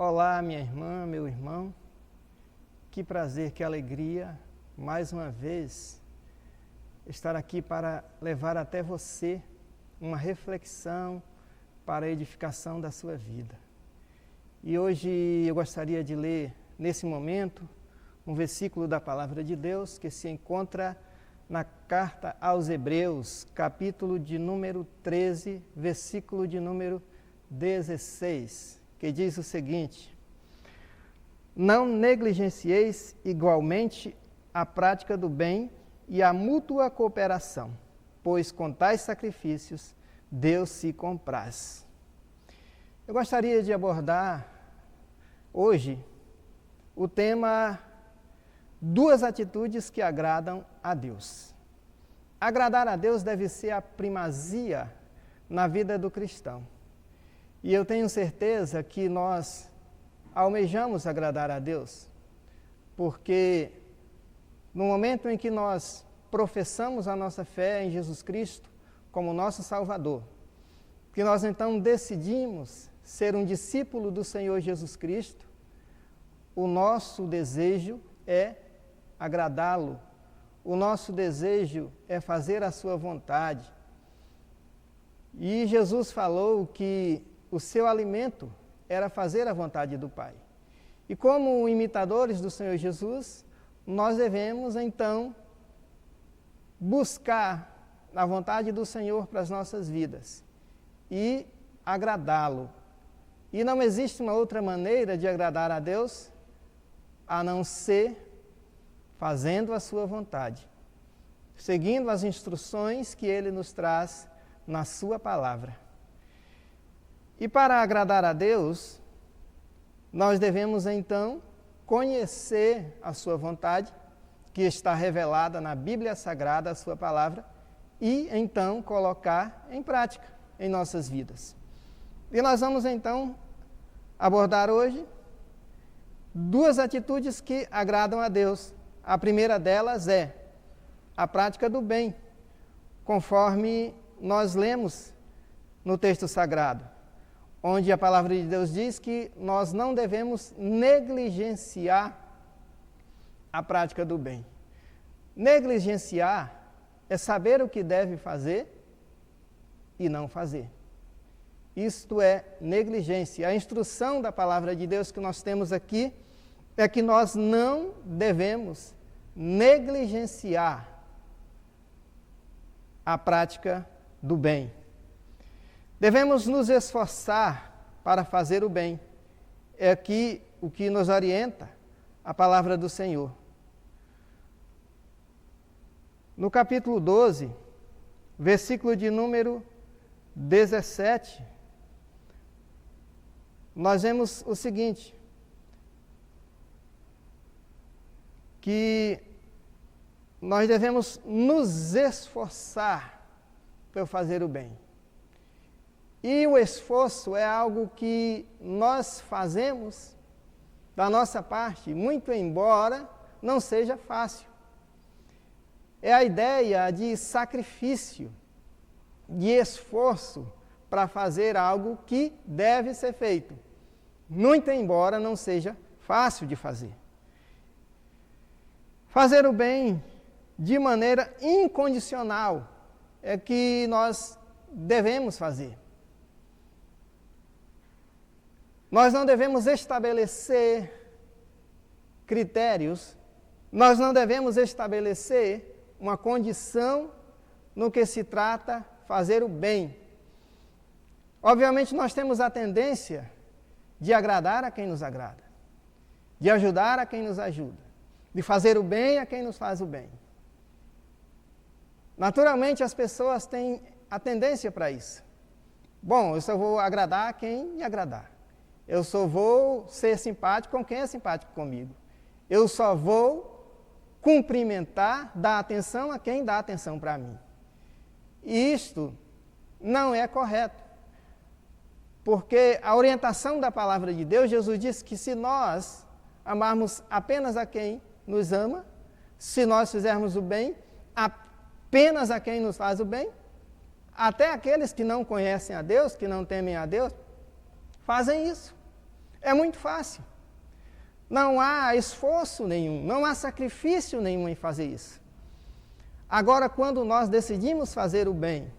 Olá, minha irmã, meu irmão. Que prazer, que alegria, mais uma vez, estar aqui para levar até você uma reflexão para a edificação da sua vida. E hoje eu gostaria de ler, nesse momento, um versículo da Palavra de Deus que se encontra na carta aos Hebreus, capítulo de número 13, versículo de número 16, que diz o seguinte: não negligencieis igualmente a prática do bem e a mútua cooperação, pois com tais sacrifícios Deus se compraz. Eu gostaria de abordar hoje o tema duas atitudes que agradam a Deus. Agradar a Deus deve ser a primazia na vida do cristão. E eu tenho certeza que nós almejamos agradar a Deus, porque no momento em que nós professamos a nossa fé em Jesus Cristo como nosso Salvador, que nós então decidimos ser um discípulo do Senhor Jesus Cristo, o nosso desejo é agradá-lo, o nosso desejo é fazer a sua vontade. E Jesus falou que o seu alimento era fazer a vontade do Pai. E como imitadores do Senhor Jesus, nós devemos então buscar a vontade do Senhor para as nossas vidas e agradá-lo. E não existe uma outra maneira de agradar a Deus a não ser fazendo a sua vontade, seguindo as instruções que Ele nos traz na sua palavra. E para agradar a Deus, nós devemos então conhecer a sua vontade, que está revelada na Bíblia Sagrada, a sua palavra, e então colocar em prática em nossas vidas. E nós vamos então abordar hoje duas atitudes que agradam a Deus. A primeira delas é a prática do bem, conforme nós lemos no texto sagrado, onde a palavra de Deus diz que nós não devemos negligenciar a prática do bem. Negligenciar é saber o que deve fazer e não fazer. Isto é negligência. A instrução da palavra de Deus que nós temos aqui é que nós não devemos negligenciar a prática do bem. Devemos nos esforçar para fazer o bem. É aqui o que nos orienta a palavra do Senhor. No capítulo 12, versículo de número 17, nós vemos o seguinte: que nós devemos nos esforçar para fazer o bem. E o esforço é algo que nós fazemos da nossa parte, muito embora não seja fácil. É a ideia de sacrifício, de esforço para fazer algo que deve ser feito, muito embora não seja fácil de fazer. Fazer o bem de maneira incondicional é que nós devemos fazer. Nós não devemos estabelecer critérios, nós não devemos estabelecer uma condição no que se trata fazer o bem. Obviamente nós temos a tendência de agradar a quem nos agrada, de ajudar a quem nos ajuda, de fazer o bem a quem nos faz o bem. Naturalmente as pessoas têm a tendência para isso. Bom, eu só vou agradar a quem me agradar. Eu só vou ser simpático com quem é simpático comigo. Eu só vou cumprimentar, dar atenção a quem dá atenção para mim. E isto não é correto. Porque a orientação da palavra de Deus, Jesus disse que se nós amarmos apenas a quem nos ama, se nós fizermos o bem apenas a quem nos faz o bem, até aqueles que não conhecem a Deus, que não temem a Deus, fazem isso. É muito fácil. Não há esforço nenhum, não há sacrifício nenhum em fazer isso. Agora, quando nós decidimos fazer o bem,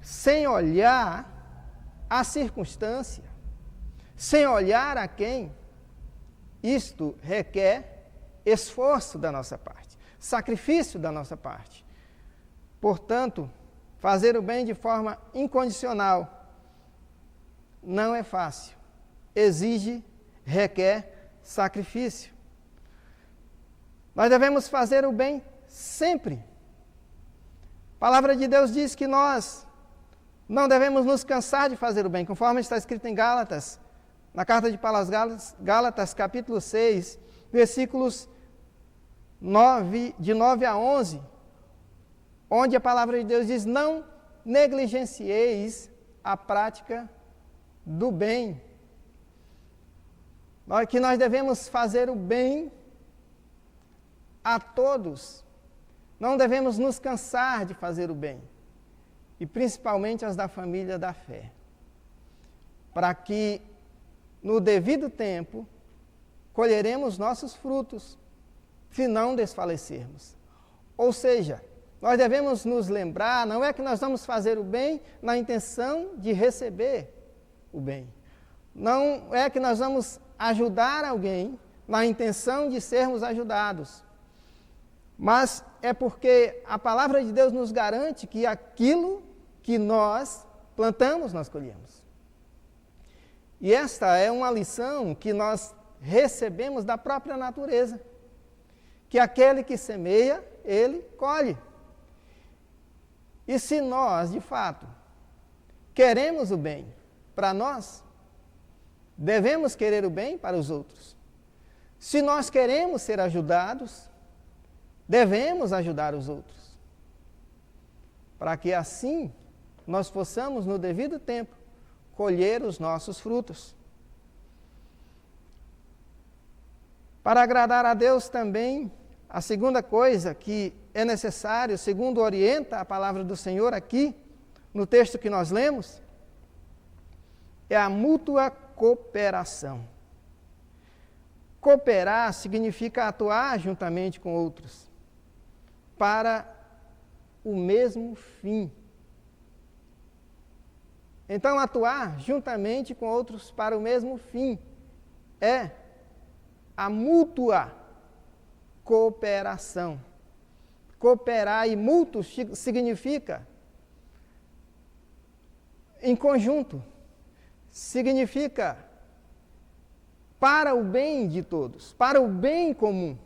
sem olhar a circunstância, sem olhar a quem, isto requer esforço da nossa parte, sacrifício da nossa parte. Portanto, fazer o bem de forma incondicional não é fácil, requer sacrifício. Nós devemos fazer o bem sempre. A palavra de Deus diz que nós não devemos nos cansar de fazer o bem, conforme está escrito em Gálatas, na carta de Paulo aos Gálatas, capítulo 6, versículos de 9 a 11, onde a palavra de Deus diz: não negligencieis a prática do bem. Que nós devemos fazer o bem a todos. Não devemos nos cansar de fazer o bem. E principalmente aos da família da fé. Para que, no devido tempo, colheremos nossos frutos, se não desfalecermos. Ou seja, nós devemos nos lembrar, não é que nós vamos fazer o bem na intenção de receber o bem. Não é que nós vamos ajudar alguém na intenção de sermos ajudados. Mas é porque a palavra de Deus nos garante que aquilo que nós plantamos, nós colhemos. E esta é uma lição que nós recebemos da própria natureza. Que aquele que semeia, ele colhe. E se nós, de fato, queremos o bem para nós, devemos querer o bem para os outros. Se nós queremos ser ajudados, devemos ajudar os outros. Para que assim nós possamos, no devido tempo, colher os nossos frutos. Para agradar a Deus também, a segunda coisa que é necessário, segundo orienta a palavra do Senhor aqui, no texto que nós lemos, é a mútua cooperação. Cooperar significa atuar juntamente com outros para o mesmo fim. Então, atuar juntamente com outros para o mesmo fim é a mútua cooperação. Cooperar e mútuo significa em conjunto, significa para o bem de todos, para o bem comum.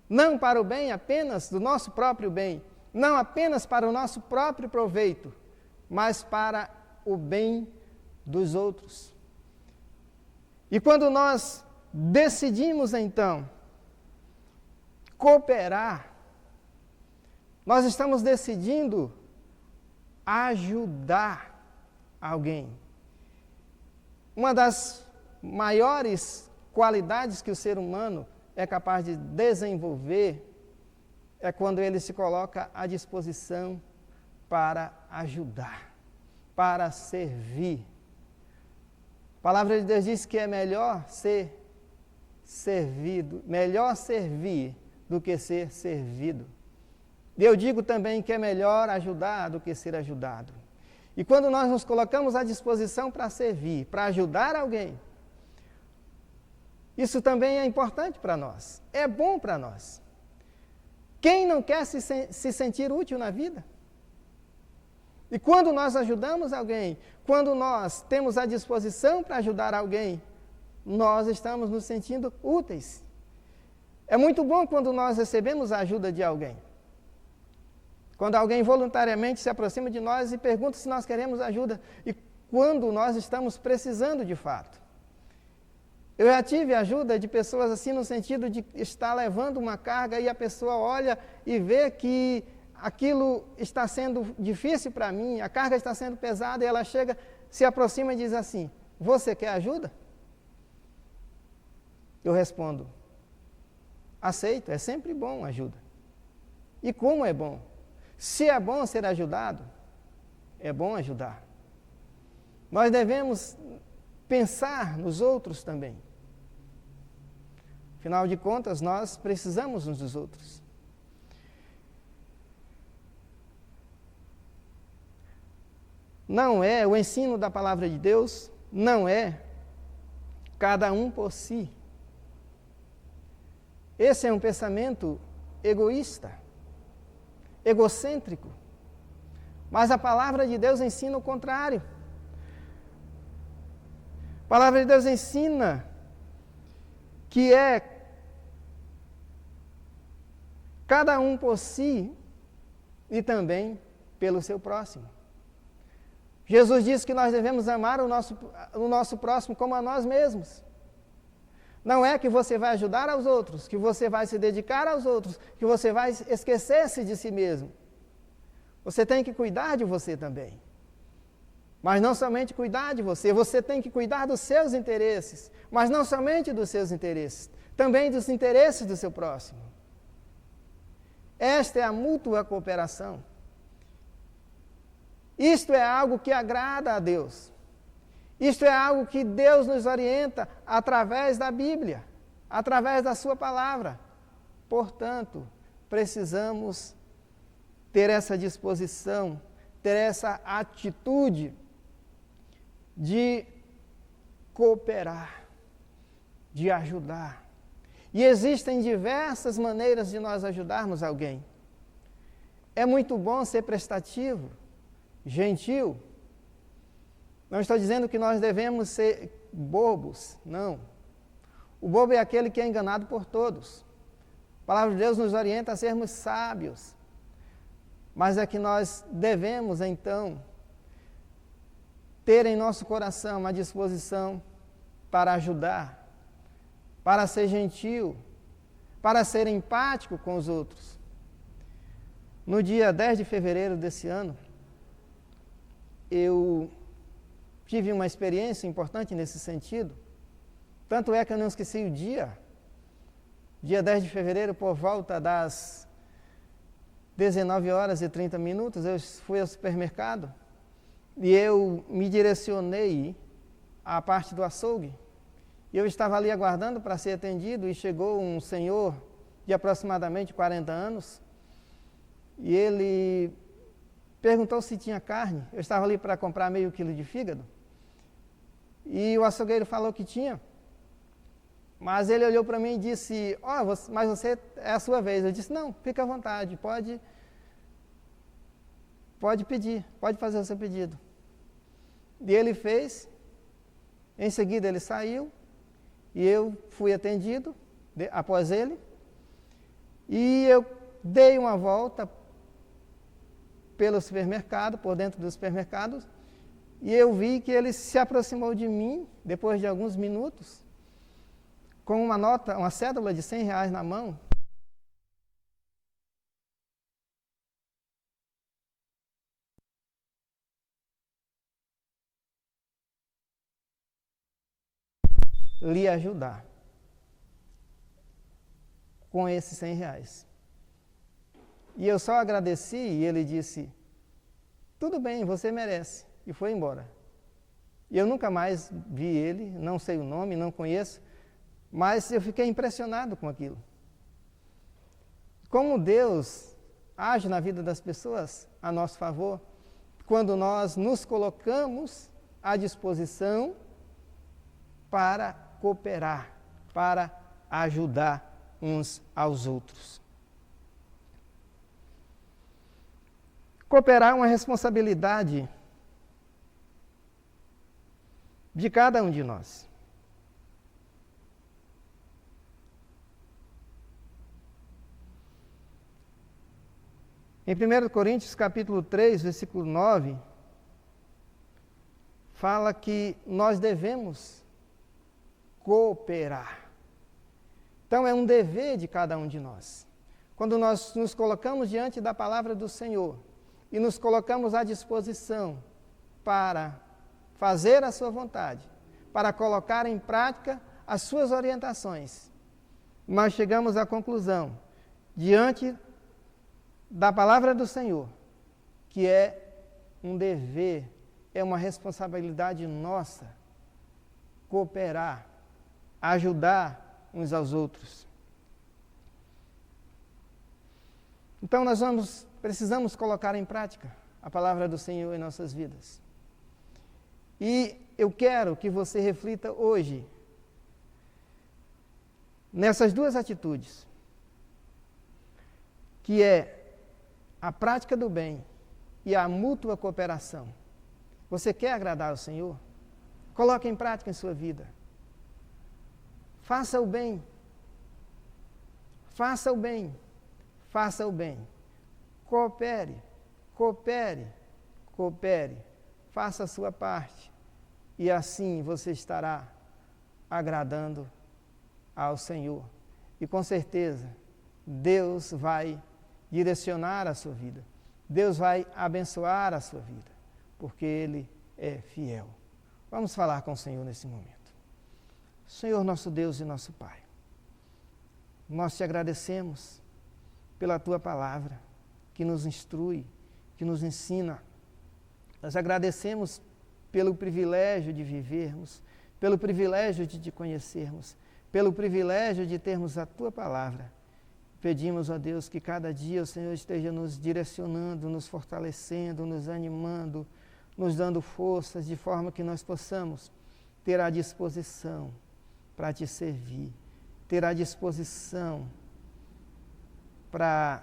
Não para o bem apenas do nosso próprio bem, não apenas para o nosso próprio proveito, mas para o bem dos outros. E quando nós decidimos então cooperar, nós estamos decidindo ajudar alguém. Uma das maiores qualidades que o ser humano é capaz de desenvolver é quando ele se coloca à disposição para ajudar, para servir. A palavra de Deus diz que é melhor ser servido, melhor servir do que ser servido. E eu digo também que é melhor ajudar do que ser ajudado. E quando nós nos colocamos à disposição para servir, para ajudar alguém, isso também é importante para nós, é bom para nós. Quem não quer se sentir útil na vida? E quando nós ajudamos alguém, quando nós temos a disposição para ajudar alguém, nós estamos nos sentindo úteis. É muito bom quando nós recebemos a ajuda de alguém. Quando alguém voluntariamente se aproxima de nós e pergunta se nós queremos ajuda, e quando nós estamos precisando de fato. Eu já tive ajuda de pessoas assim no sentido de estar levando uma carga e a pessoa olha e vê que aquilo está sendo difícil para mim, a carga está sendo pesada e ela chega, se aproxima e diz assim: você quer ajuda? Eu respondo: aceito, é sempre bom ajuda. E como é bom? Se é bom ser ajudado, é bom ajudar. Nós devemos pensar nos outros também. Afinal de contas, nós precisamos uns dos outros. Não é o ensino da palavra de Deus, não é cada um por si. Esse é um pensamento egoísta, egocêntrico. Mas a palavra de Deus ensina o contrário. A palavra de Deus ensina que é cada um por si e também pelo seu próximo. Jesus disse que nós devemos amar o nosso próximo como a nós mesmos. Não é que você vai ajudar aos outros, que você vai se dedicar aos outros, que você vai esquecer-se de si mesmo. Você tem que cuidar de você também. Mas não somente cuidar de você, você tem que cuidar dos seus interesses, mas não somente dos seus interesses, também dos interesses do seu próximo. Esta é a mútua cooperação. Isto é algo que agrada a Deus. Isto é algo que Deus nos orienta através da Bíblia, através da sua palavra. Portanto, precisamos ter essa disposição, ter essa atitude de cooperar, de ajudar. E existem diversas maneiras de nós ajudarmos alguém. É muito bom ser prestativo, gentil. Não estou dizendo que nós devemos ser bobos, não. O bobo é aquele que é enganado por todos. A palavra de Deus nos orienta a sermos sábios. Mas é que nós devemos, então, ter em nosso coração uma disposição para ajudar, para ser gentil, para ser empático com os outros. No dia 10 de fevereiro desse ano, eu tive uma experiência importante nesse sentido. Tanto é que eu não esqueci o dia. Dia 10 de fevereiro, por volta das 19h30, eu fui ao supermercado e eu me direcionei à parte do açougue. E eu estava ali aguardando para ser atendido e chegou um senhor de aproximadamente 40 anos e ele perguntou se tinha carne. Eu estava ali para comprar meio quilo de fígado e o açougueiro falou que tinha. Mas ele olhou para mim e disse, mas você, é a sua vez. Eu disse, não, fica à vontade, pode pedir, pode fazer o seu pedido. E ele fez, em seguida ele saiu, e eu fui atendido após ele, e eu dei uma volta pelo supermercado, por dentro do supermercado, e eu vi que ele se aproximou de mim, depois de alguns minutos, com uma cédula de R$100 na mão. Lhe ajudar com esses R$100. E eu só agradeci e ele disse, tudo bem, você merece. E foi embora. E eu nunca mais vi ele, não sei o nome, não conheço, mas eu fiquei impressionado com aquilo. Como Deus age na vida das pessoas a nosso favor, quando nós nos colocamos à disposição para cooperar, para ajudar uns aos outros. Cooperar é uma responsabilidade de cada um de nós. Em 1 Coríntios capítulo 3, versículo 9, fala que nós devemos cooperar. Então é um dever de cada um de nós. Quando nós nos colocamos diante da palavra do Senhor e nos colocamos à disposição para fazer a sua vontade, para colocar em prática as suas orientações, nós chegamos à conclusão, diante da palavra do Senhor, que é um dever, é uma responsabilidade nossa, cooperar, ajudar uns aos outros. Então nós precisamos colocar em prática a palavra do Senhor em nossas vidas. E eu quero que você reflita hoje nessas duas atitudes, que é a prática do bem e a mútua cooperação. Você quer agradar ao Senhor? Coloque em prática em sua vida. Faça o bem. Faça o bem. Faça o bem. Coopere, coopere, coopere. Faça a sua parte. E assim você estará agradando ao Senhor. E com certeza, Deus vai direcionar a sua vida. Deus vai abençoar a sua vida, porque Ele é fiel. Vamos falar com o Senhor nesse momento. Senhor, nosso Deus e nosso Pai, nós te agradecemos pela Tua palavra, que nos instrui, que nos ensina. Nós agradecemos pelo privilégio de vivermos, pelo privilégio de te conhecermos, pelo privilégio de termos a Tua palavra. Pedimos, ó Deus, que cada dia o Senhor esteja nos direcionando, nos fortalecendo, nos animando, nos dando forças, de forma que nós possamos ter a disposição para te servir, ter a disposição para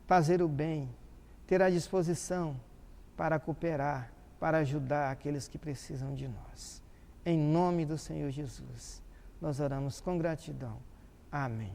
fazer o bem, ter a disposição para cooperar, para ajudar aqueles que precisam de nós. Em nome do Senhor Jesus, nós oramos com gratidão. Amém.